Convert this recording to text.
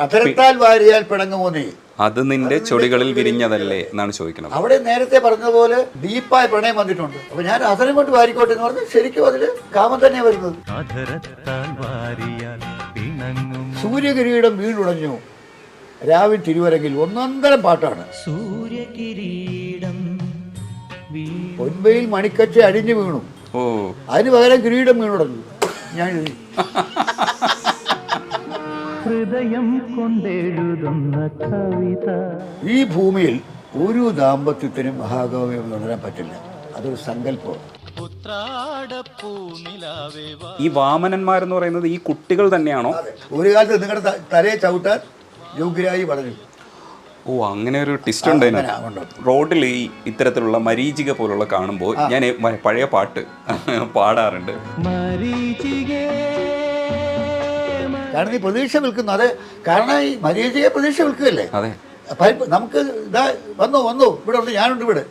അധരത്താൽ വാരിയാൽ പിണങ്ങുമോ നീ, അത് നിന്റെ ചൊടികളിൽ വിരിഞ്ഞതല്ലേ എന്നാണ് ചോദിക്കുന്നത്. അവിടെ നേരത്തെ പറഞ്ഞതുപോലെ ഡീപ്പായ പ്രണയം വന്നിട്ടുണ്ട്. അപ്പൊ ഞാൻ അധരം കൊണ്ട് വാരിക്കോട്ടെ എന്ന് പറഞ്ഞാൽ ശരിക്കും അതില് കാമം തന്നെയാണ് വരുന്നത്. സൂര്യകിരീടം വീണുടഞ്ഞു രാവിൽ തിരുവരങ്ങിൽ ഒന്നൊന്നരം പാട്ടാണ്. പൊൻവയിൽ മണിക്കച്ച അടിഞ്ഞു വീണു, അതിന് പകരം കിരീടം വീണുടഞ്ഞു. ഞാൻ ഹൃദയം കൊണ്ടെഴുതുന്ന കവിത. ഈ ഭൂമിയിൽ ഒരു ദാമ്പത്യത്തിനും മഹാകാവ്യം തുടരാൻ പറ്റില്ല. അതൊരു സങ്കല്പം. ഈ വാമനന്മാരെന്ന് പറയുന്നത് ഈ കുട്ടികൾ തന്നെയാണോ? ഒരു കാലത്ത് നിങ്ങളുടെ തലയെ ചവിട്ടാൻ യോഗ്യരായി പറഞ്ഞു. ഓ, അങ്ങനെ ഒരു ട്വിസ്റ്റ് ഉണ്ട്. റോഡിൽ ഈ ഇത്തരത്തിലുള്ള മരീചിക പോലുള്ള കാണുമ്പോൾ ഞാൻ പഴയ പാട്ട് പാടാറുണ്ട്. കാരണം ഈ പ്രതീക്ഷ വിൽക്കുന്നു. അതെ, കാരണം ഈ മരീചിക പ്രതീക്ഷ വിൽക്കുകയല്ലേ. അതെ, നമുക്ക് ഇതാ വന്നു ഇവിടെ ഉണ്ട്, ഞാനുണ്ട് ഇവിടെ.